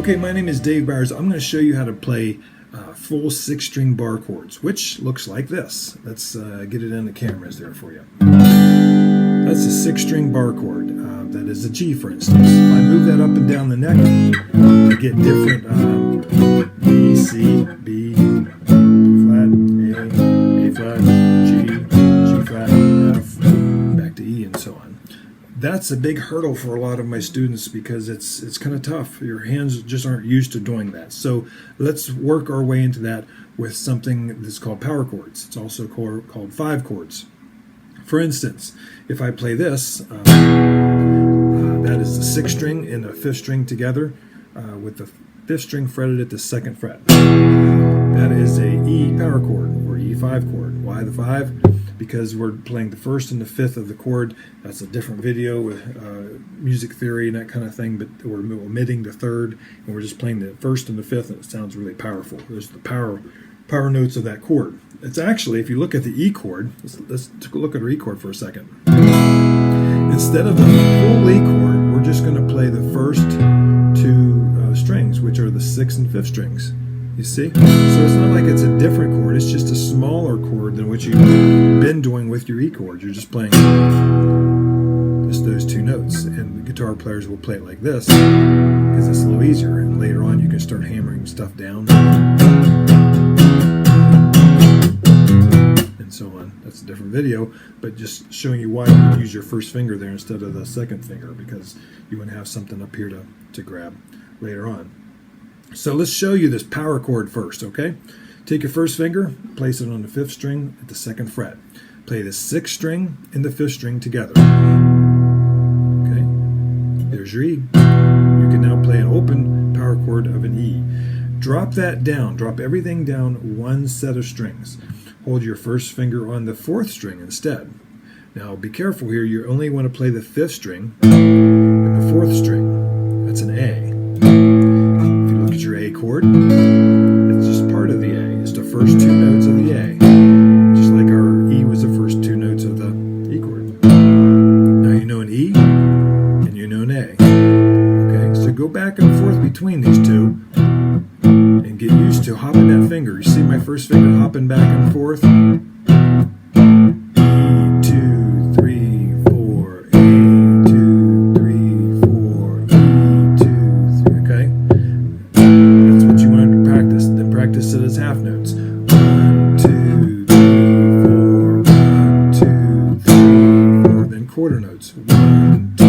Okay, my name is Dave Byers. I'm going to show you how to play full 6-string bar chords, which looks like this. Let's get it in the cameras there for you. That's a 6-string bar chord. That is a G, for instance. If I move that up and down the neck, I get different B, C, B, flat, A flat, G flat, F, back to E, and so on. That's a big hurdle for a lot of my students because it's kind of tough. Your hands just aren't used to doing that. So let's work our way into that with something that's called power chords. It's also called 5 chords. For instance, if I play this, that is the 6th string and the 5th string together with the 5th string fretted at the 2nd fret. That is a E power chord or E5 chord. Why the 5? Because we're playing the 1st and the 5th of the chord. That's a different video with music theory and that kind of thing, but we're omitting the 3rd and we're just playing the 1st and the 5th, and it sounds really powerful. There's the power notes of that chord. It's actually, if you look at the E chord, let's take a look at our E chord for a second. Instead of the full E chord, we're just going to play the first 2 strings, which are the 6th and 5th strings. You see? So it's not like it's a different chord, it's just a smaller chord than what you've been doing with your E chord. You're just playing just those 2 notes. And the guitar players will play it like this because it's a little easier. And later on you can start hammering stuff down and so on. That's a different video, but just showing you why you would use your first finger there instead of the 2nd finger, because you want to have something up here to grab later on. So let's show you this power chord first, okay? Take your first finger, place it on the 5th string at the 2nd fret. Play the 6th string and the 5th string together. Okay, there's your E. You can now play an open power chord of an E. Drop that down, drop everything down 1 set of strings. Hold your first finger on the 4th string instead. Now be careful here, you only want to play the 5th string and the 4th string. That's an A. Your A chord, it's just part of the A. It's the first 2 notes of the A, just like our E was the first 2 notes of the E chord. Now you know an E and you know an A. Okay, so go back and forth between these 2 and get used to hopping that finger. You see my first finger hopping back and forth. Practice it as half notes. 1, 2, 3, 4. 1, 2, 3, 4. Then quarter notes. 1, 2,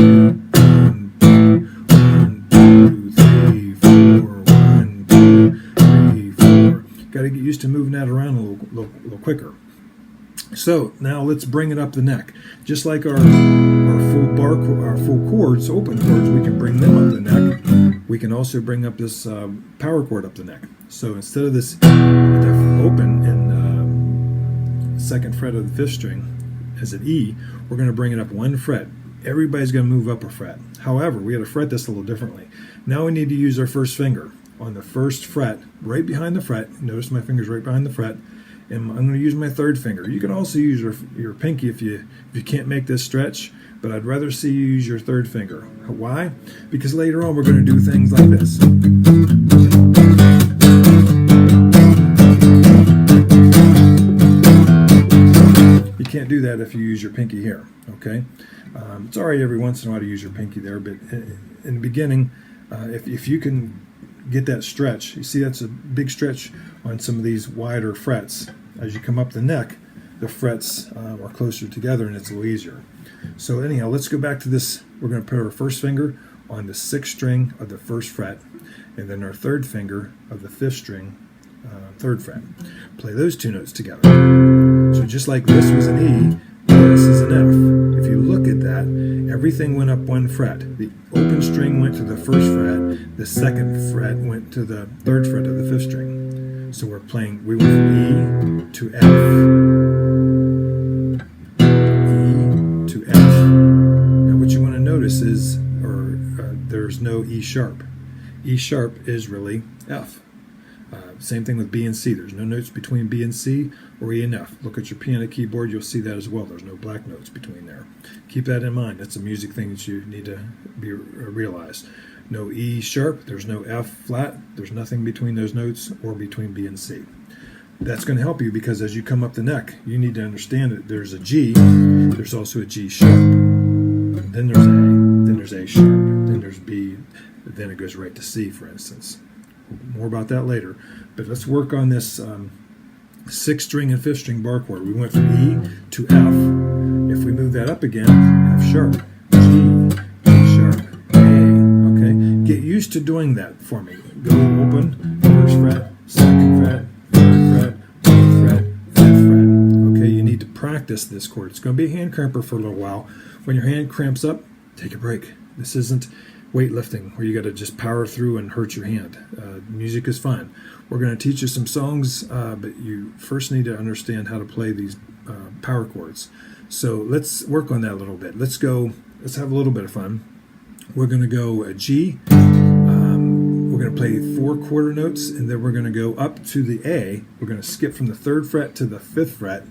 1, 2, 1, 2, 3, 4. 1, 2, 3, 4. Got to get used to moving that around a little quicker. So now let's bring it up the neck. Just like our full chords, open chords, we can bring them up the neck. We can also bring up this power chord up the neck. So instead of this open in 2nd fret of the 5th string as an E, we're going to bring it up 1 fret. Everybody's going to move up a fret. However, we got to fret this a little differently. Now we need to use our first finger on the 1st fret, right behind the fret. Notice my finger's right behind the fret. And I'm going to use my 3rd finger. You can also use your pinky if you can't make this stretch, but I'd rather see you use your 3rd finger. Why? Because later on we're going to do things like this. You can't do that if you use your pinky here, okay? It's all right every once in a while to use your pinky there, but in the beginning, if you can get that stretch, you see that's a big stretch on some of these wider frets. As you come up the neck, the frets are closer together and it's a little easier. So anyhow, let's go back to this. We're going to put our first finger on the 6th string of the 1st fret, and then our 3rd finger of the 5th string, 3rd fret. Play those 2 notes together. So just like this was an E, this is an F. If you look at that, everything went up 1 fret. The open string went to the 1st fret, the 2nd fret went to the 3rd fret of the 5th string. So we went from E to F. E to F. Now what you want to notice is there's no E sharp. E sharp is really F. Same thing with B and C. There's no notes between B and C or E and F. Look at your piano keyboard, you'll see that as well. There's no black notes between there. Keep that in mind. That's a music thing that you need to realize. No E sharp, there's no F flat, there's nothing between those notes or between B and C. That's going to help you because as you come up the neck, you need to understand that there's a G, there's also a G sharp, then there's A, then there's A sharp, then there's B, then it goes right to C, for instance. More about that later. But let's work on this 6th string and 5th string bar chord. We went from E to F. If we move that up again, F sharp, G, G sharp, A. Okay, get used to doing that for me. Go open, 1st fret, 2nd fret, 3rd fret, 4th fret, 5th fret. Okay, you need to practice this chord. It's going to be a hand cramper for a little while. When your hand cramps up, take a break. This isn't weightlifting where you got to just power through and hurt your hand. Music is fun. We're going to teach you some songs, but you first need to understand how to play these power chords. So let's work on that a little bit. Let's have a little bit of fun. We're going to go a G. We're going to play 4 quarter notes, and then we're going to go up to the A. We're going to skip from the 3rd fret to the 5th fret.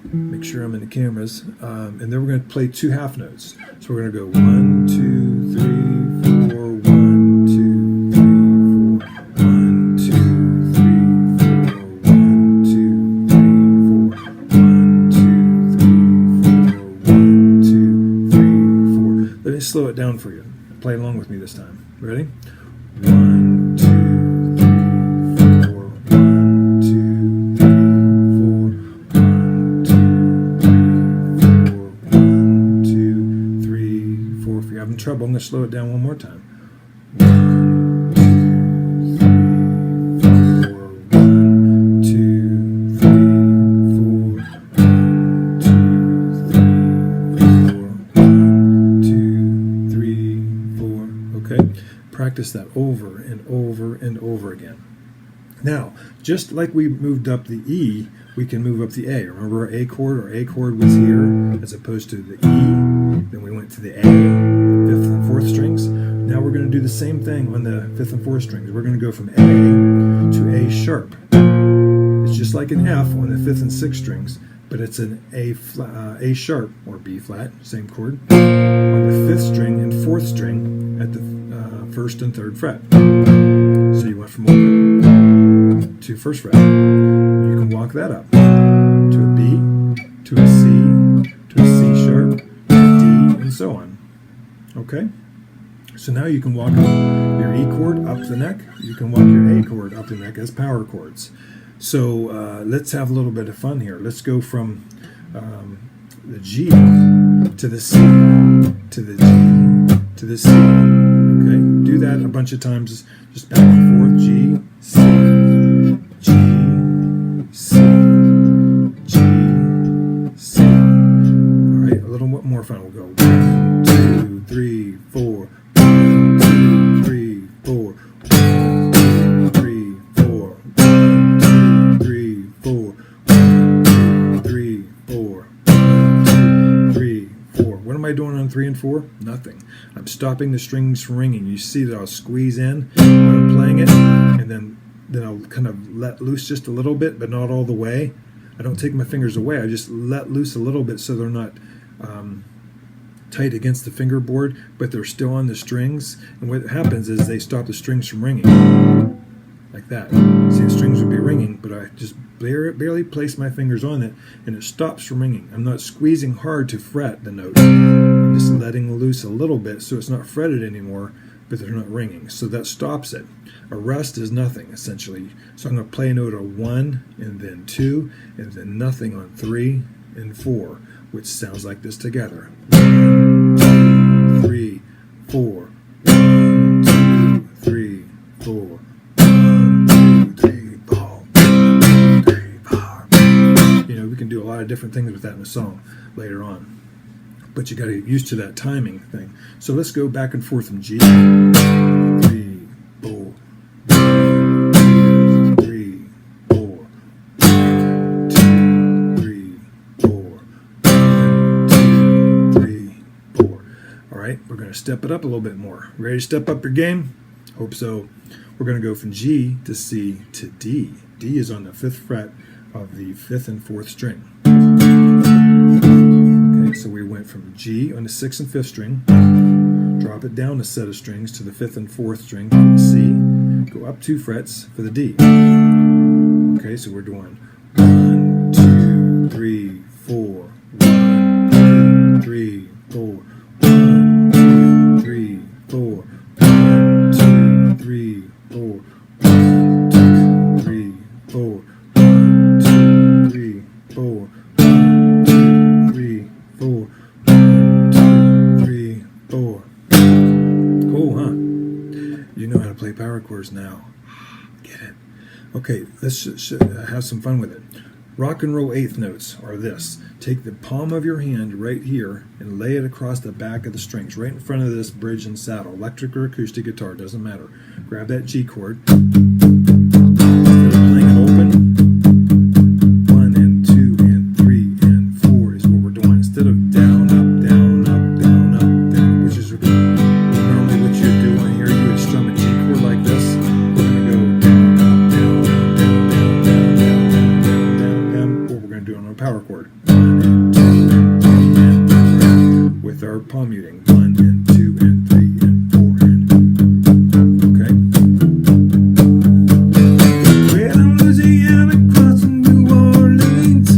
Make sure I'm in the cameras. And then we're going to play 2 half notes. So we're going to go 1, 2, 3, 4, 1, 2, 3, 4, 1, 2, 3, 4, 1, 2, 3, 4, 1, 2, 3, 4, 1, 2, 3, 4. Let me slow it down for you. Play along with me this time. Ready? 1, 2, 3, 4, 1, 2, 3, 4, 1, 2, 3, 4, 1, 2, 3, 4. If you're having trouble, I'm going to slow it down one more time. 1, 2, 3, 4, 1, 2, 3, 4, 1, 2, 3, 4, 1, 2, 3, 4. Okay? Practice that over and over and over again. Now, just like we moved up the E, we can move up the A. Remember our A chord? Our A chord was here as opposed to the E. Then we went to the A, 5th and 4th strings. Now we're going to do the same thing on the 5th and 4th strings. We're going to go from A to A sharp. It's just like an F on the 5th and 6th strings, but it's an A sharp or B flat, same chord, on the 5th string and 4th string at the 1st and 3rd fret. So you went from open to 1st fret. You can walk that up to a B, to a C, to a C sharp, to a D, and so on. Okay? So now you can walk your E chord up the neck. You can walk your A chord up the neck as power chords. So let's have a little bit of fun here. Let's go from the G to the C, to the G, to the C. Okay, do that a bunch of times, just back and forth. G, C, G, C, G, C. All right, a little more fun. We'll go 1, 2, 3, 4. 1, 2, 3, 4. 1, 2, 3, 4. 1, 2, 3, 4. 1, 2, 3, 4. 1, 2, 3, 4. What am I doing on 3 and 4? Nothing. I'm stopping the strings from ringing. You see that I'll squeeze in when I'm playing it, and then I'll kind of let loose just a little bit, but not all the way. I don't take my fingers away. I just let loose a little bit so they're not tight against the fingerboard, but they're still on the strings. And what happens is they stop the strings from ringing, like that. See, the strings would be ringing, but I just barely place my fingers on it, and it stops from ringing. I'm not squeezing hard to fret the note. I'm just letting loose a little bit so it's not fretted anymore, but they're not ringing. So that stops it. A rest is nothing, essentially. So I'm going to play a note on 1, and then 2, and then nothing on 3 and 4, which sounds like this together. 1, 2, 3, 4. 1, 2, 3, 4. 1, 2, 3, 4. 1, 2, 3, 4. You know, we can do a lot of different things with that in a song later on. But you got to get used to that timing thing. So let's go back and forth from G. 3, 4. 1, 2, 3, 4. 1, 2, 3, 4. 1, 2, 3, 4. All right, we're going to step it up a little bit more. Ready to step up your game? Hope so. We're going to go from G to C to D. D is on the 5th fret of the 5th and 4th string. So we went from G on the 6th and 5th string, drop drop it down a set of strings to the 5th and 4th string for the C, go up 2 frets for the D. Okay, so we're doing 1, 2, 3, 4, 1, 2, 3, 4, 1, 2, 3, 4, 1, 2, 3, 4, 1, 2, 3, 4, 1, 2, 3, 4, 1, 2, 3, 4, 1, 2, 3, 4. Cool, huh? You know how to play power chords now. Get it? Okay, let's have some fun with it. Rock and roll eighth notes are this. Take the palm of your hand right here and lay it across the back of the strings, right in front of this bridge and saddle. Electric or acoustic guitar, doesn't matter. Grab that G chord. Instead of playing it open, 1 and 2 and 3 and 4 is what we're doing. Instead of down, up, down, up, down, up, down, which is normally what you'd do on here. You would strum a G chord like this. We're going to go down, up, down, down, down, down, down, down, down, down, what we're going to do on our power chord. 1 and 2 and 3 and 4 with our palm muting. 1 and 2 and 3 and 4 and okay. Well, I'm Louisiana crossing New Orleans,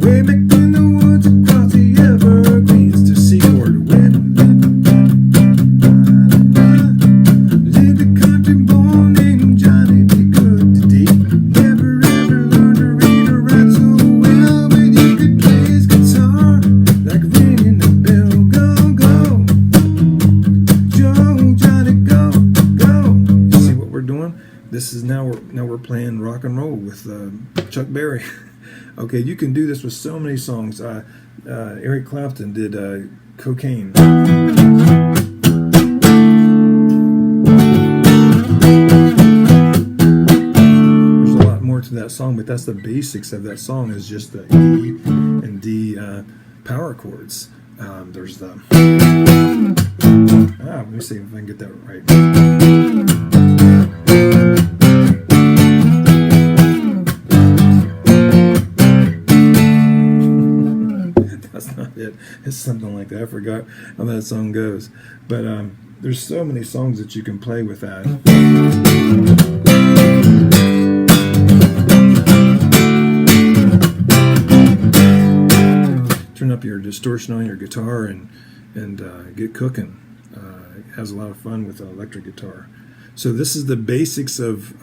way back in the woods across the Evergreens to C chord. Lived a country boy named Johnny, be good to D. Never ever learned to read or write so well, but he could play his guitar like a ringing the bell. Go, go, Joe, Johnny, go, go. You see what we're doing? This is now we're playing rock and roll with Chuck Berry. Okay, you can do this with so many songs. Eric Clapton did Cocaine. There's a lot more to that song, but that's the basics of that song, is just the E and D power chords. There's the let me see if I can get that right. That's not it. It's something like that. I forgot how that song goes. But there's so many songs that you can play with that. Turn up your distortion on your guitar and get cooking. It has a lot of fun with an electric guitar. So this is the basics of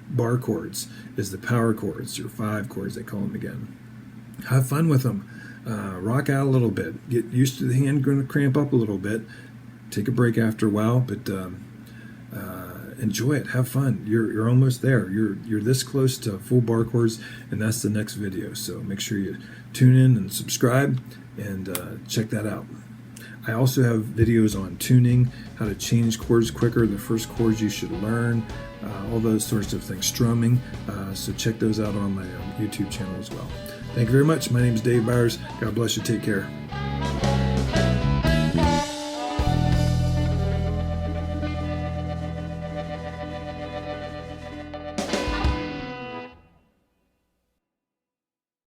bar chords, is the power chords, your 5 chords, they call them again. Have fun with them. Rock out a little bit. Get used to the hand going to cramp up a little bit. Take a break after a while, but enjoy it. Have fun. You're almost there. You're this close to full bar chords, and that's the next video. So make sure you tune in and subscribe and check that out. I also have videos on tuning, how to change chords quicker, the first chords you should learn, all those sorts of things, strumming. So check those out on my YouTube channel as well. Thank you very much. My name is Dave Byers. God bless you. Take care.